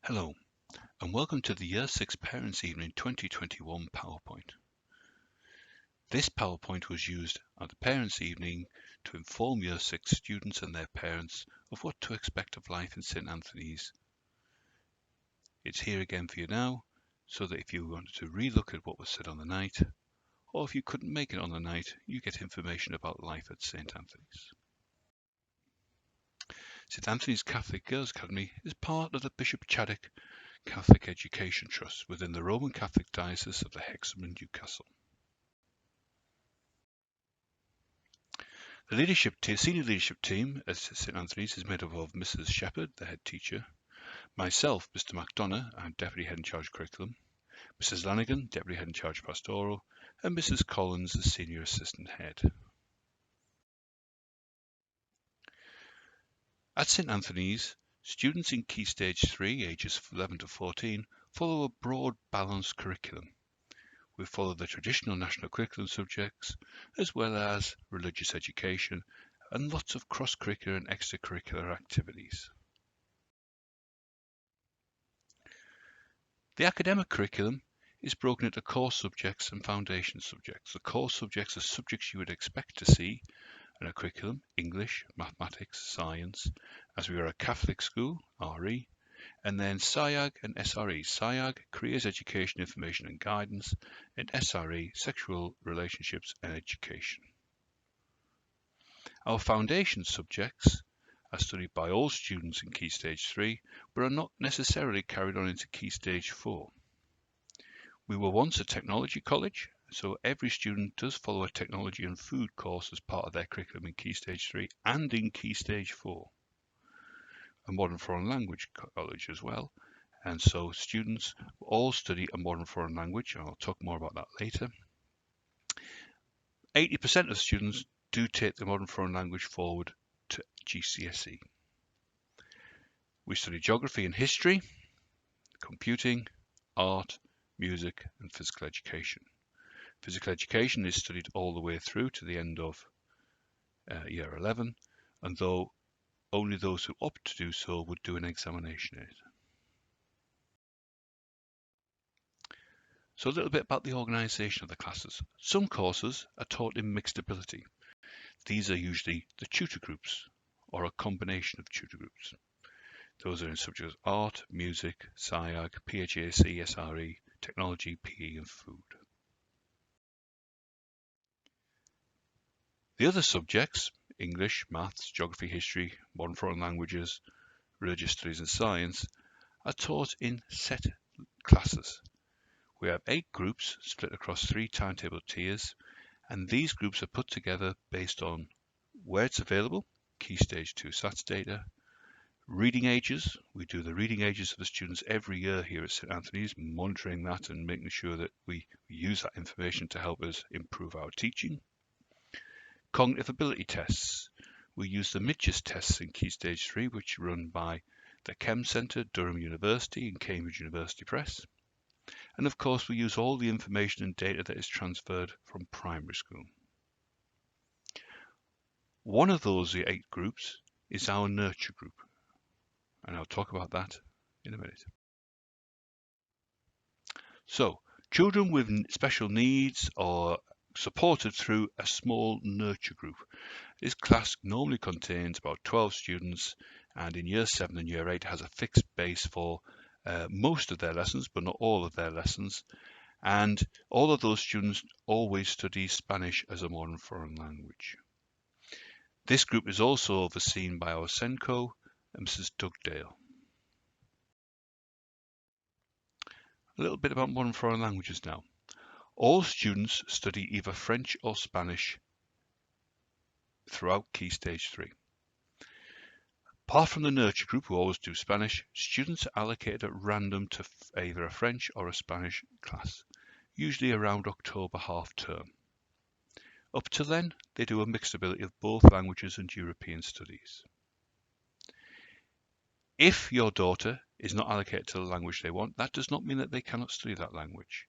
Hello, and welcome to the Year 6 Parents' Evening 2021 PowerPoint. This PowerPoint was used at the Parents' Evening to inform Year 6 students and their parents of what to expect of life in St Anthony's. It's here again for you now, so that if you wanted to re-look at what was said on the night, or if you couldn't make it on the night, you get information about life at St Anthony's. St Anthony's Catholic Girls' Academy is part of the Bishop Chaddock Catholic Education Trust within the Roman Catholic Diocese of the Hexham and Newcastle. The senior leadership team at St Anthony's is made up of Mrs. Shepherd, the head teacher, myself, Mr. McDonough, I'm Deputy Head in Charge Curriculum, Mrs. Lanigan, Deputy Head in Charge Pastoral, and Mrs. Collins, the Senior Assistant Head. At St Anthony's, students in Key Stage 3, ages 11 to 14, follow a broad, balanced curriculum. We follow the traditional national curriculum subjects, as well as religious education, and lots of cross-curricular and extracurricular activities. The academic curriculum is broken into core subjects and foundation subjects. The core subjects are subjects you would expect to see in a curriculum: English, mathematics, science, as we are a Catholic school, RE, and then SIAG and SRE. SIAG, Careers, Education, Information and Guidance, and SRE, Sexual Relationships and Education. Our foundation subjects are studied by all students in Key Stage 3, but are not necessarily carried on into Key Stage 4. We were once a technology college, so every student does follow a technology and food course as part of their curriculum in Key Stage 3 and in Key Stage 4. A modern foreign language college as well, and so students all study a modern foreign language, and I'll talk more about that later. 80% of students do take the modern foreign language forward to GCSE. We study geography and history, computing, art, music and physical education. Physical education is studied all the way through to the end of year 11, and though only those who opt to do so would do an examination in it. So a little bit about the organisation of the classes. Some courses are taught in mixed ability. These are usually the tutor groups or a combination of tutor groups. Those are in subjects art, music, SIAG, PHAC, SRE, technology, PE and food. The other subjects, English, maths, geography, history, modern foreign languages, religious studies and science, are taught in set classes. We have 8 groups split across 3 timetable tiers, and these groups are put together based on where it's available, Key Stage 2 SATS data, reading ages. We do the reading ages of the students every year here at St Anthony's, monitoring that and making sure that we use that information to help us improve our teaching. Cognitive ability tests. We use the MIDGES tests in Key Stage 3, which are run by the Chem Centre, Durham University and Cambridge University Press. And of course, we use all the information and data that is transferred from primary school. One of those 8 groups is our nurture group, and I'll talk about that in a minute. So, children with special needs are supported through a small nurture group. This class normally contains about 12 students, and in year 7 and year 8 has a fixed base for most of their lessons, but not all of their lessons. And all of those students always study Spanish as a modern foreign language. This group is also overseen by our SENCO and Mrs. Dugdale. A little bit about modern foreign languages now. All students study either French or Spanish throughout Key Stage 3. Apart from the nurture group, who always do Spanish, students are allocated at random to either a French or a Spanish class, usually around October half term. Up to then, they do a mixed ability of both languages and European studies. If your daughter is not allocated to the language they want, that does not mean that they cannot study that language.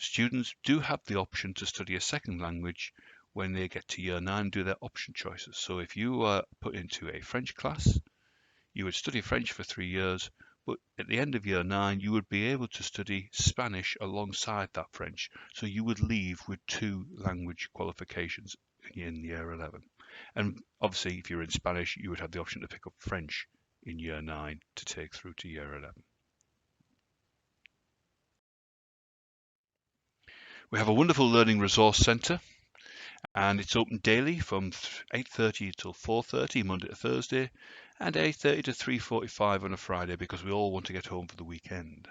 Students do have the option to study a second language when they get to year 9 and do their option choices. So if you are put into a French class, you would study French for 3 years, But at the end of year 9, you would be able to study Spanish alongside that French. So you would leave with 2 language qualifications in year 11. And obviously, if you're in Spanish, you would have the option to pick up French in year 9 to take through to year 11. We have a wonderful learning resource centre, and it's open daily from 8:30 till 4:30 Monday to Thursday, and 8:30 to 3:45 on a Friday, because we all want to get home for the weekend.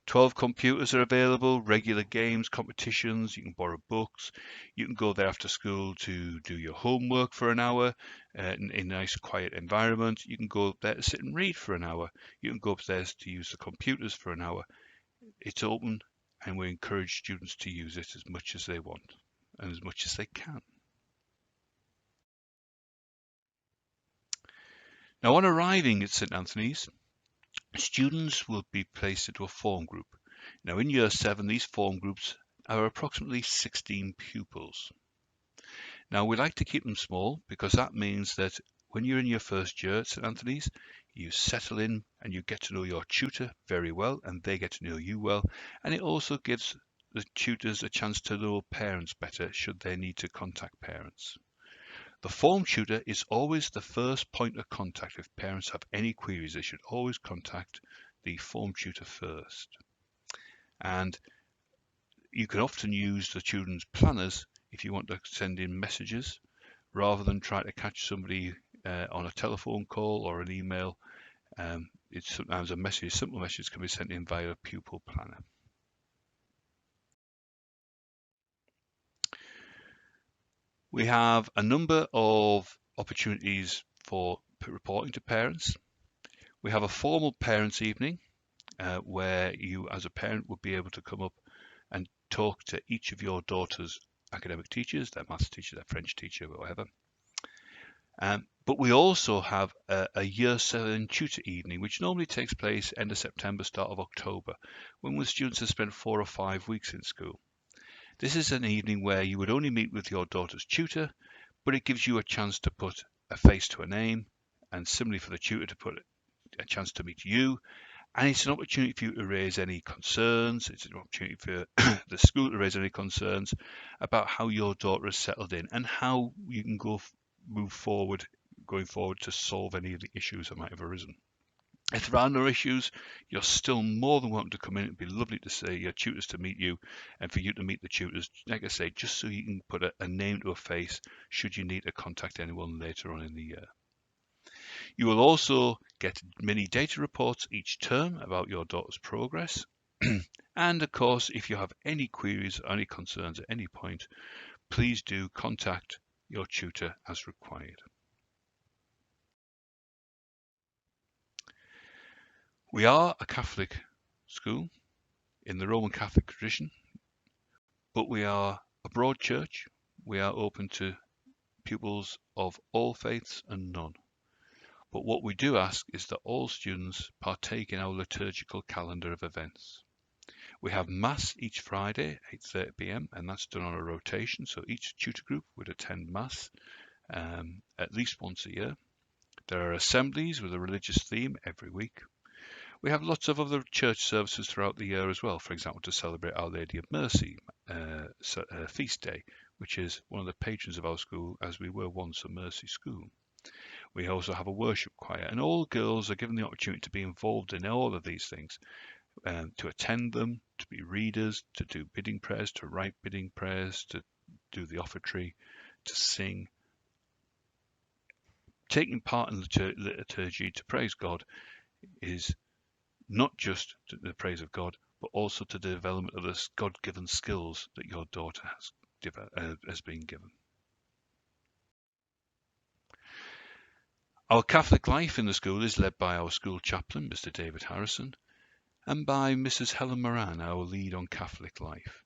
12 computers are available, regular games, competitions, you can borrow books, you can go there after school to do your homework for an hour in a nice quiet environment. You can go up there to sit and read for an hour. You can go upstairs to use the computers for an hour. It's open, and we encourage students to use it as much as they want and as much as they can. Now, on arriving at St Anthony's, students will be placed into a form group. Now, in year 7, these form groups are approximately 16 pupils. Now, we like to keep them small because that means that when you're in your first year at St Anthony's, you settle in and you get to know your tutor very well, and they get to know you well. And it also gives the tutors a chance to know parents better should they need to contact parents. The form tutor is always the first point of contact. If parents have any queries, they should always contact the form tutor first. And you can often use the children's planners if you want to send in messages rather than try to catch somebody on a telephone call or an email. It's sometimes a simple message can be sent in via a pupil planner. We have a number of opportunities for reporting to parents. We have a formal parents' evening where you as a parent would be able to come up and talk to each of your daughter's academic teachers, their maths teacher, their French teacher, whatever. But we also have a year 7 tutor evening, which normally takes place end of September, start of October, when the students have spent 4 or 5 weeks in school. This is an evening where you would only meet with your daughter's tutor, but it gives you a chance to put a face to a name, and similarly for the tutor to put a chance to meet you. And it's an opportunity for you to raise any concerns. It's an opportunity for the school to raise any concerns about how your daughter has settled in and how you can going forward to solve any of the issues that might have arisen. If there are no issues, you're still more than welcome to come in. It'd be lovely to see your tutors to meet you and for you to meet the tutors, like I say, just so you can put a name to a face should you need to contact anyone later on in the year. You will also get mini data reports each term about your daughter's progress. And of course, if you have any queries or any concerns at any point, please do contact your tutor as required. We are a Catholic school in the Roman Catholic tradition, but we are a broad church. We are open to pupils of all faiths and none. But what we do ask is that all students partake in our liturgical calendar of events. We have Mass each Friday, 8:30 p.m, and that's done on a rotation, so each tutor group would attend Mass at least once a year. There are assemblies with a religious theme every week. We have lots of other church services throughout the year as well, for example, to celebrate Our Lady of Mercy feast day, which is one of the patrons of our school, as we were once a Mercy school. We also have a worship choir, and all girls are given the opportunity to be involved in all of these things, to attend them, to be readers, to do bidding prayers, to write bidding prayers, to do the offertory, to sing. Taking part in the liturgy to praise God is not just to the praise of God, but also to the development of the God-given skills that your daughter has been given. Our Catholic life in the school is led by our school chaplain, Mr. David Harrison, and by Mrs. Helen Moran, our lead on Catholic life.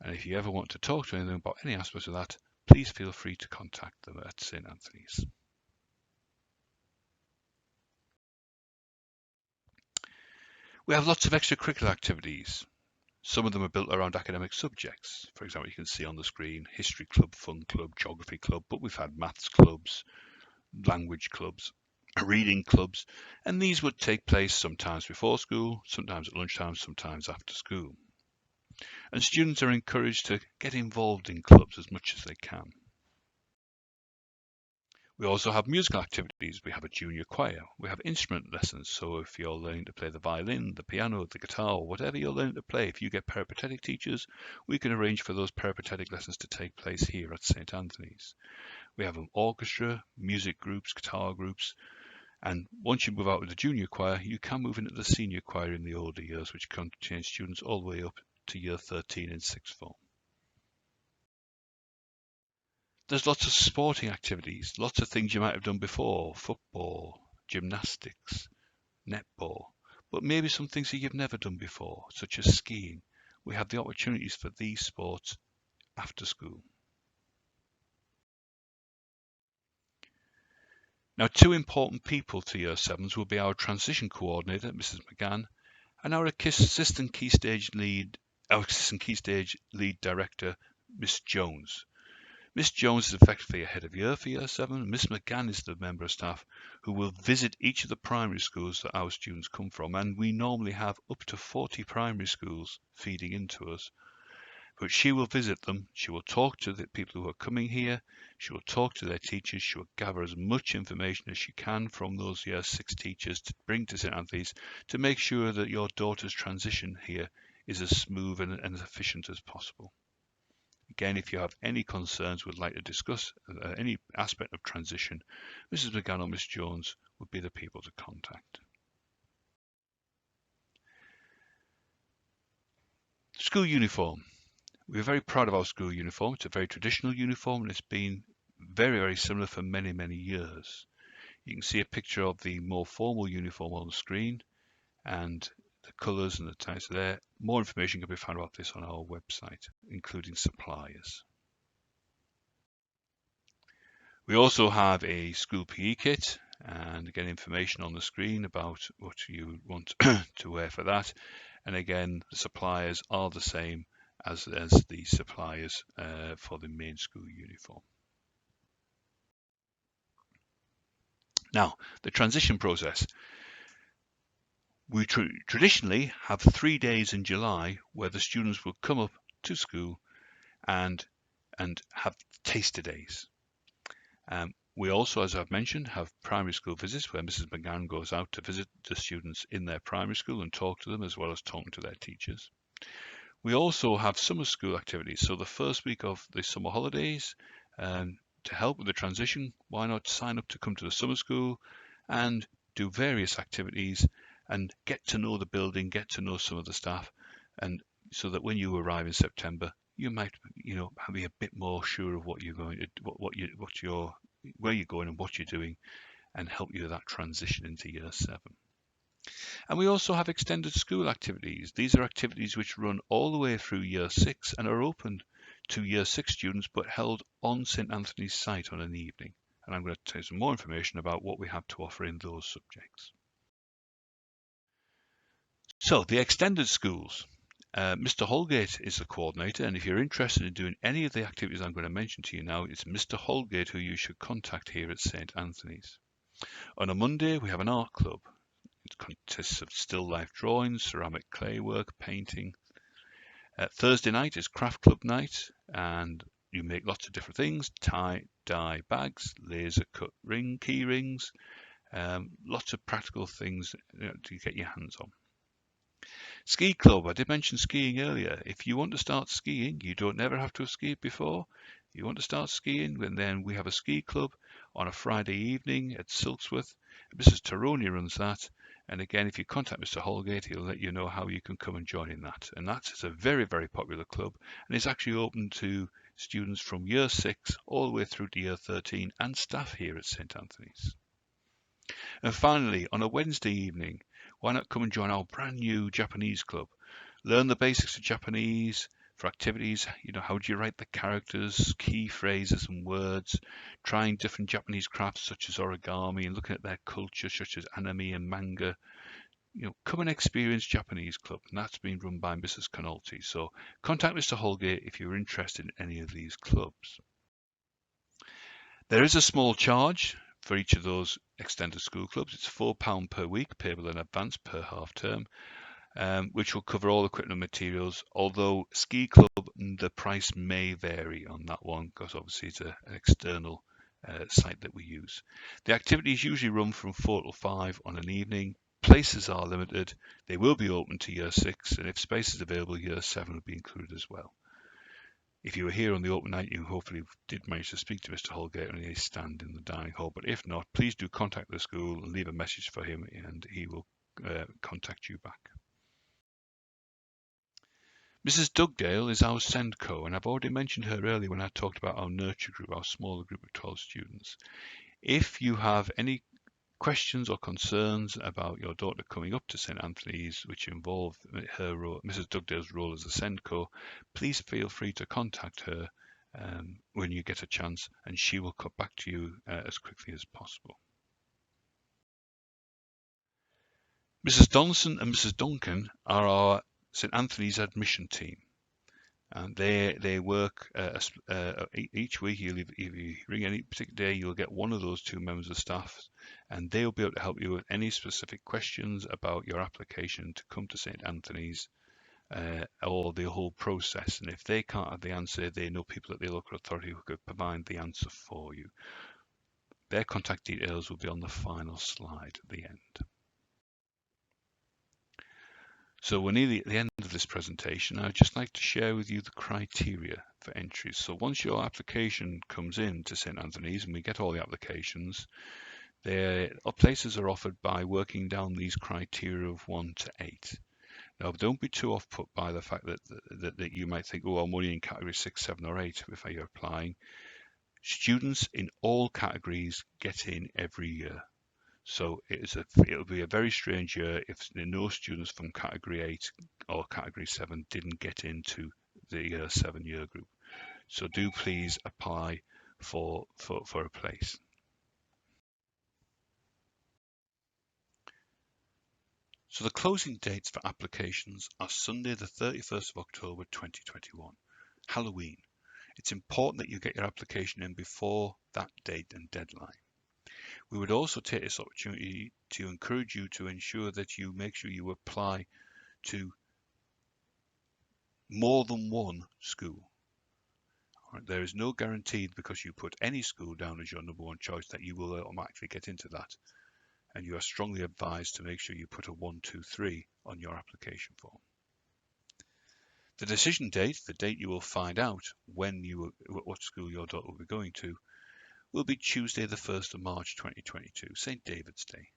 And if you ever want to talk to anything about any aspects of that, please feel free to contact them at St. Anthony's. We have lots of extracurricular activities. Some of them are built around academic subjects. For example, you can see on the screen history club, fun club, geography club, but we've had maths clubs, language clubs. reading clubs, and these would take place sometimes before school, sometimes at lunchtime, sometimes after school. And students are encouraged to get involved in clubs as much as they can. We also have musical activities. We have a junior choir. We have instrument lessons. So if you're learning to play the violin, the piano, the guitar, whatever you're learning to play, if you get peripatetic teachers, we can arrange for those peripatetic lessons to take place here at St. Anthony's. We have an orchestra, music groups, guitar groups, and once you move out of the junior choir, you can move into the senior choir in the older years, which contains students all the way up to year 13 in sixth form. There's lots of sporting activities, lots of things you might have done before, football, gymnastics, netball, but maybe some things that you've never done before, such as skiing. We have the opportunities for these sports after school. Now, two important people to Year 7s will be our transition coordinator, Mrs. McGann, and our assistant key stage lead director, Miss Jones. Miss Jones is effectively a head of year for Year 7. Miss McGann is the member of staff who will visit each of the primary schools that our students come from, and we normally have up to 40 primary schools feeding into us. But she will visit them, she will talk to the people who are coming here, she will talk to their teachers, she will gather as much information as she can from those Year 6 teachers to bring to St. Anthony's to make sure that your daughter's transition here is as smooth and as efficient as possible. Again, if you have any concerns, would like to discuss any aspect of transition, Mrs. McGann or Miss Jones would be the people to contact. School uniform. We're very proud of our school uniform. It's a very traditional uniform and it's been very, very similar for many, many years. You can see a picture of the more formal uniform on the screen and the colours and the types there. More information can be found about this on our website, including suppliers. We also have a school PE kit, and again information on the screen about what you want to wear for that. And again, the suppliers are the same as the suppliers for the main school uniform. Now, the transition process. We traditionally have 3 days in July where the students will come up to school and have taster days. We also, as I've mentioned, have primary school visits where Mrs. McGann goes out to visit the students in their primary school and talk to them as well as talking to their teachers. We also have summer school activities. So the first week of the summer holidays, to help with the transition, why not sign up to come to the summer school and do various activities and get to know the building, get to know some of the staff, and so that when you arrive in September, you might, be a bit more sure of what you're going to, where you're going and what you're doing, and help you with that transition into Year 7. And we also have extended school activities. These are activities which run all the way through Year 6 and are open to Year 6 students, but held on St. Anthony's site on an evening. And I'm going to tell you some more information about what we have to offer in those subjects. So the extended schools. Mr. Holgate is the coordinator, and if you're interested in doing any of the activities I'm going to mention to you now, it's Mr. Holgate who you should contact here at St. Anthony's. On a Monday, we have an art club. It consists of still life drawings, ceramic clay work, painting. Thursday night is craft club night, and you make lots of different things: tie, dye bags, laser cut key rings, lots of practical things to get your hands on. Ski club, I did mention skiing earlier. If you want to start skiing, you don't never have to have skied before. You want to start skiing, and then we have a ski club on a Friday evening at Silksworth. Mrs. Taroni runs that. And again, if you contact Mr. Holgate, he'll let you know how you can come and join in that. And that is a very, very popular club, and it's actually open to students from Year 6 all the way through to Year 13 and staff here at St. Anthony's. And finally, on a Wednesday evening, why not come and join our brand new Japanese club? Learn the basics of Japanese for activities. How do you write the characters, key phrases and words, trying different Japanese crafts such as origami and looking at their culture such as anime and manga. Come and experience Japanese club, and that's been run by Mrs. Canolti. So contact Mr. Holgate if you're interested in any of these clubs. There is a small charge for each of those extended school clubs. It's £4 per week, payable in advance per half term, which will cover all equipment and materials. Although ski club, the price may vary on that one because obviously it's an external site that we use. The activities usually run from 4 till 5 on an evening. Places are limited. They will be open to year 6, and if space is available, year 7 will be included as well. If you were here on the open night, you hopefully did manage to speak to Mr. Holgate and he stand in the dining hall. But if not, please do contact the school and leave a message for him, and he will contact you back. Mrs. Dugdale is our SENDCO, and I've already mentioned her earlier when I talked about our nurture group, our smaller group of 12 students. If you have any questions or concerns about your daughter coming up to St Anthony's, which involve her role, Mrs. Dugdale's role as a SENDCO, please feel free to contact her when you get a chance, and she will come back to you as quickly as possible. Mrs. Donaldson and Mrs. Duncan are our St Anthony's admission team. And they work each week. If you ring any particular day, you'll get one of those two members of staff, and they'll be able to help you with any specific questions about your application to come to St Anthony's or the whole process. And if they can't have the answer, they know people at the local authority who could provide the answer for you. Their contact details will be on the final slide at the end. So we're nearly at the end of this presentation. I'd just like to share with you the criteria for entries. So once your application comes in to St Anthony's and we get all the applications, places are offered by working down these criteria of 1 to 8. Now, don't be too off put by the fact that you might think, oh, I'm only in category 6, 7 or 8 if you're applying. Students in all categories get in every year. So it'll be a very strange year if no students from category 8 or category 7 didn't get into the year 7 year group. So do please apply for a place. So the closing dates for applications are Sunday the 31st of October 2021, Halloween. It's important that you get your application in before that date and deadline. We would also take this opportunity to encourage you to ensure that you make sure you apply to more than one school. Right, there is no guarantee because you put any school down as your number one choice that you will automatically get into that. And you are strongly advised to make sure you put a 1, 2, 3 on your application form. The decision date, the date you will find out what school your daughter will be going to, will be Tuesday the 1st of March 2022, St David's Day.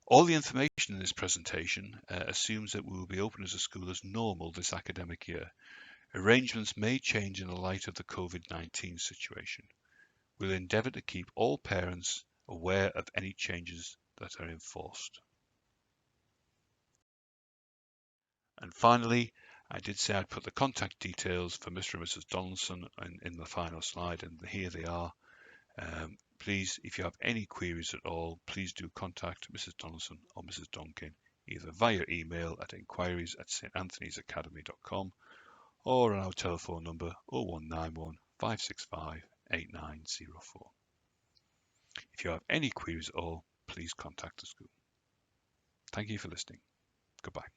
All the information in this presentation assumes that we will be open as a school as normal this academic year. Arrangements may change in the light of the COVID-19 situation. We'll endeavour to keep all parents aware of any changes that are enforced. And finally, I did say I'd put the contact details for Mr. and Mrs. Donaldson in the final slide, and here they are. Please, if you have any queries at all, please do contact Mrs. Donaldson or Mrs. Donkin, either via email at inquiries@stanthonysacademy.com or on our telephone number 0191 565 8904. If you have any queries at all, please contact the school. Thank you for listening. Goodbye.